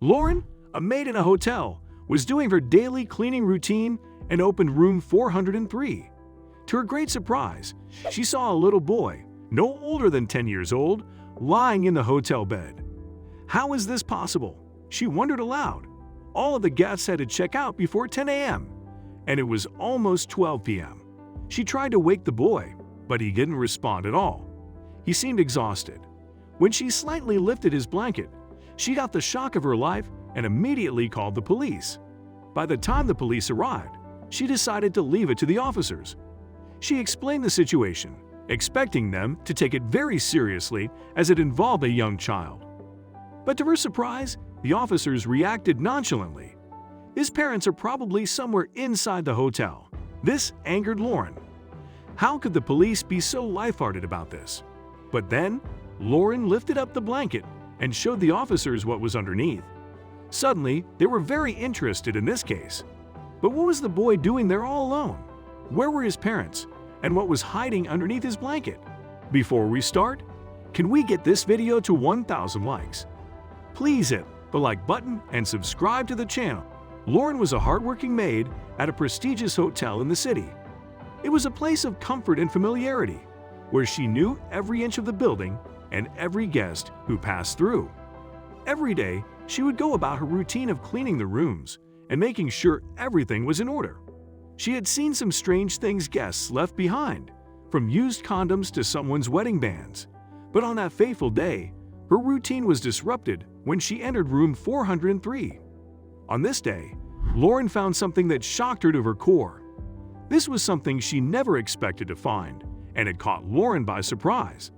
Lauren, a maid in a hotel, was doing her daily cleaning routine and opened room 403. To her great surprise, she saw a little boy, no older than 10 years old, lying in the hotel bed. How is this possible? She wondered aloud. All of the guests had to check out before 10 a.m., and it was almost 12 p.m. She tried to wake the boy, but he didn't respond at all. He seemed exhausted. When she slightly lifted his blanket, she got the shock of her life and immediately called the police. By the time the police arrived, she decided to leave it to the officers. She explained the situation, expecting them to take it very seriously as it involved a young child. But to her surprise, the officers reacted nonchalantly. His parents are probably somewhere inside the hotel. This angered Lauren. How could the police be so lighthearted about this? But then, Lauren lifted up the blanket and showed the officers what was underneath. Suddenly, they were very interested in this case. But what was the boy doing there all alone? Where were his parents? And what was hiding underneath his blanket? Before we start, can we get this video to 1,000 likes? Please hit the like button and subscribe to the channel. Lauren was a hardworking maid at a prestigious hotel in the city. It was a place of comfort and familiarity, where she knew every inch of the building and every guest who passed through. Every day, she would go about her routine of cleaning the rooms and making sure everything was in order. She had seen some strange things guests left behind, from used condoms to someone's wedding bands. But on that fateful day, her routine was disrupted when she entered room 403. On this day, Lauren found something that shocked her to her core. This was something she never expected to find, and it caught Lauren by surprise.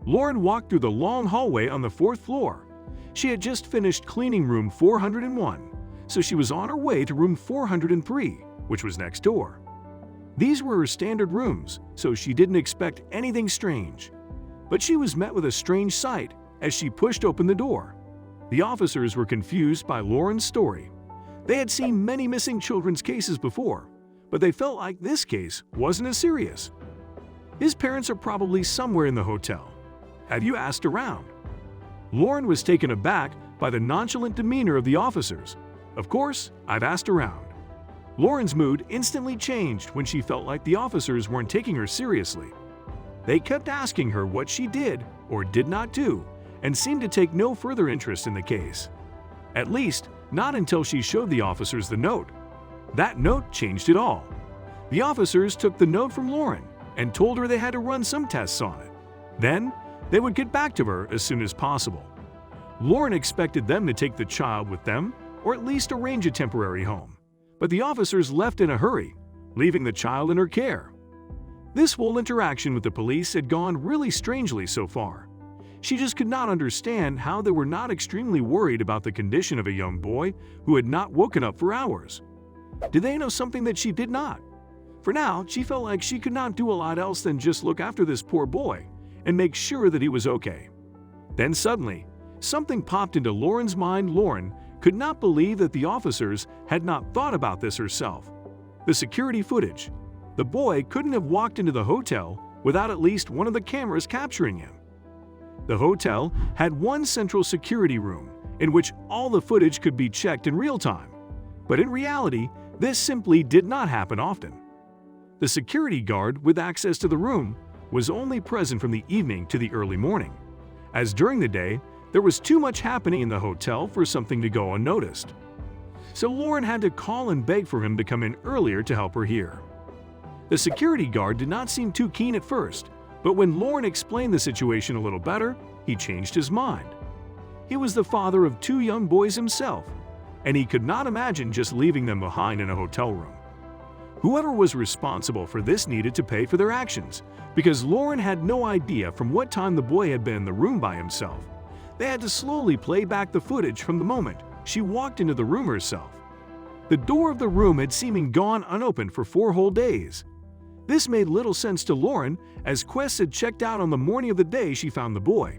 Lauren walked through the long hallway on the fourth floor. She had just finished cleaning room 401, so she was on her way to room 403, which was next door. These were her standard rooms, so she didn't expect anything strange. But she was met with a strange sight as she pushed open the door. The officers were confused by Lauren's story. They had seen many missing children's cases before, but they felt like this case wasn't as serious. His parents are probably somewhere in the hotel. Have you asked around? Lauren was taken aback by the nonchalant demeanor of the officers. Of course, I've asked around. Lauren's mood instantly changed when she felt like the officers weren't taking her seriously. They kept asking her what she did or did not do and seemed to take no further interest in the case. At least, not until she showed the officers the note. That note changed it all. The officers took the note from Lauren and told her they had to run some tests on it. Then, they would get back to her as soon as possible. Lauren expected them to take the child with them or at least arrange a temporary home. But the officers left in a hurry, leaving the child in her care. This whole interaction with the police had gone really strangely so far. She just could not understand how they were not extremely worried about the condition of a young boy who had not woken up for hours. Did they know something that she did not? For now, she felt like she could not do a lot else than just look after this poor boy and make sure that he was okay. Then suddenly, something popped into Lauren's mind. Lauren could not believe that the officers had not thought about this herself. The security footage. The boy couldn't have walked into the hotel without at least one of the cameras capturing him. The hotel had one central security room in which all the footage could be checked in real time. But in reality, this simply did not happen often. The security guard with access to the room was only present from the evening to the early morning, as during the day, there was too much happening in the hotel for something to go unnoticed. So Lauren had to call and beg for him to come in earlier to help her here. The security guard did not seem too keen at first, but when Lauren explained the situation a little better, he changed his mind. He was the father of 2 young boys himself, and he could not imagine just leaving them behind in a hotel room. Whoever was responsible for this needed to pay for their actions, because Lauren had no idea from what time the boy had been in the room by himself. They had to slowly play back the footage from the moment she walked into the room herself. The door of the room had seemed gone unopened for 4 whole days. This made little sense to Lauren, as Quest had checked out on the morning of the day she found the boy.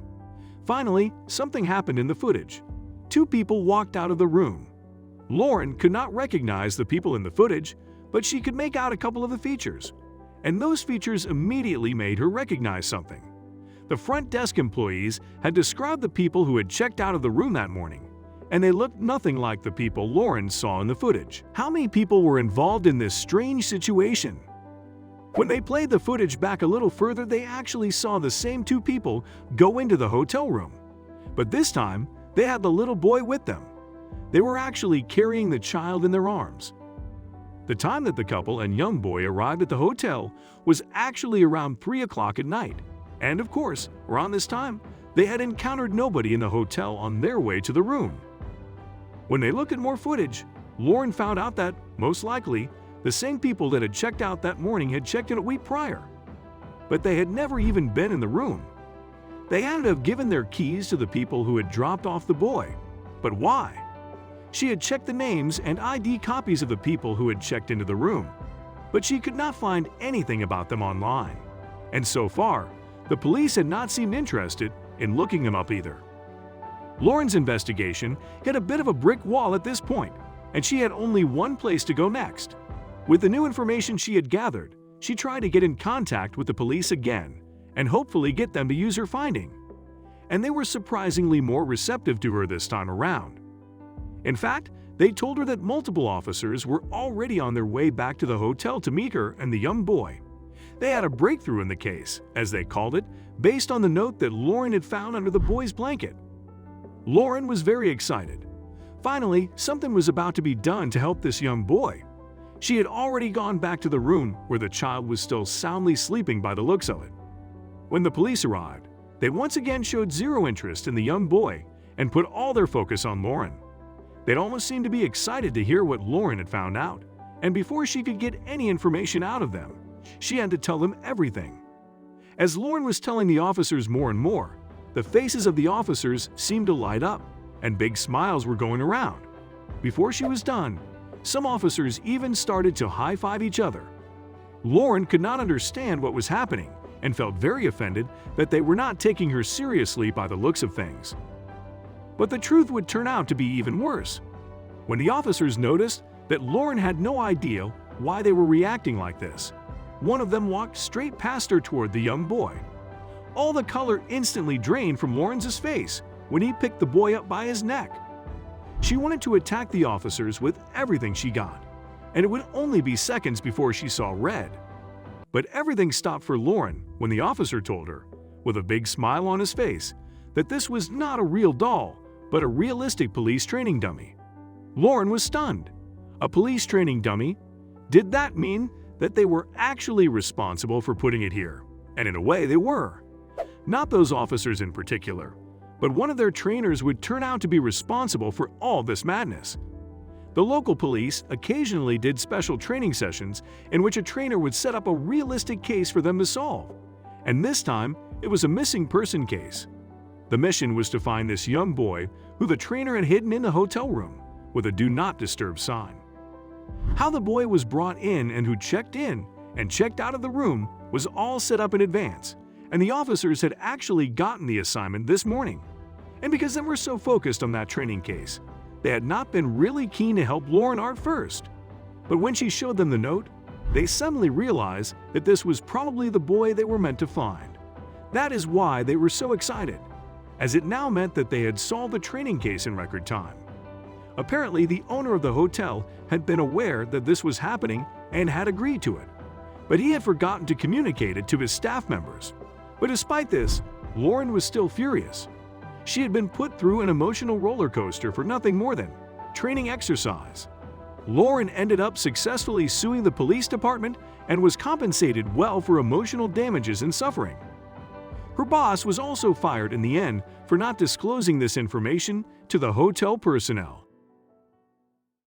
Finally, something happened in the footage. 2 people walked out of the room. Lauren could not recognize the people in the footage, but she could make out a couple of the features. And those features immediately made her recognize something. The front desk employees had described the people who had checked out of the room that morning, and they looked nothing like the people Lauren saw in the footage. How many people were involved in this strange situation? When they played the footage back a little further, they actually saw the same two people go into the hotel room. But this time, they had the little boy with them. They were actually carrying the child in their arms. The time that the couple and young boy arrived at the hotel was actually around 3 o'clock at night. And of course, around this time, they had encountered nobody in the hotel on their way to the room. When they looked at more footage, Lauren found out that, most likely, the same people that had checked out that morning had checked in a week prior. But they had never even been in the room. They had to have given their keys to the people who had dropped off the boy. But why? She had checked the names and ID copies of the people who had checked into the room, but she could not find anything about them online. And so far, the police had not seemed interested in looking them up either. Lauren's investigation hit a bit of a brick wall at this point, and she had only one place to go next. With the new information she had gathered, she tried to get in contact with the police again and hopefully get them to use her finding. And they were surprisingly more receptive to her this time around. In fact, they told her that multiple officers were already on their way back to the hotel to meet her and the young boy. They had a breakthrough in the case, as they called it, based on the note that Lauren had found under the boy's blanket. Lauren was very excited. Finally, something was about to be done to help this young boy. She had already gone back to the room where the child was still soundly sleeping by the looks of it. When the police arrived, they once again showed zero interest in the young boy and put all their focus on Lauren. They'd almost seemed to be excited to hear what Lauren had found out, and before she could get any information out of them, she had to tell them everything. As Lauren was telling the officers more and more, the faces of the officers seemed to light up, and big smiles were going around. Before she was done, some officers even started to high-five each other. Lauren could not understand what was happening and felt very offended that they were not taking her seriously by the looks of things. But the truth would turn out to be even worse. When the officers noticed that Lauren had no idea why they were reacting like this, one of them walked straight past her toward the young boy. All the color instantly drained from Lauren's face when he picked the boy up by his neck. She wanted to attack the officers with everything she got, and it would only be seconds before she saw red. But everything stopped for Lauren when the officer told her, with a big smile on his face, that this was not a real doll, but a realistic police training dummy. Lauren was stunned. A police training dummy? Did that mean that they were actually responsible for putting it here? And in a way, they were. Not those officers in particular, but one of their trainers would turn out to be responsible for all this madness. The local police occasionally did special training sessions in which a trainer would set up a realistic case for them to solve. And this time, it was a missing person case. The mission was to find this young boy who the trainer had hidden in the hotel room with a do not disturb sign. How the boy was brought in and who checked in and checked out of the room was all set up in advance, and the officers had actually gotten the assignment this morning. And because they were so focused on that training case, they had not been really keen to help Lauren at first. But when she showed them the note, they suddenly realized that this was probably the boy they were meant to find. That is why they were so excited, as it now meant that they had solved the training case in record time. Apparently, the owner of the hotel had been aware that this was happening and had agreed to it, but he had forgotten to communicate it to his staff members. But despite this, Lauren was still furious. She had been put through an emotional roller coaster for nothing more than training exercise. Lauren ended up successfully suing the police department and was compensated well for emotional damages and suffering. Her boss was also fired in the end for not disclosing this information to the hotel personnel.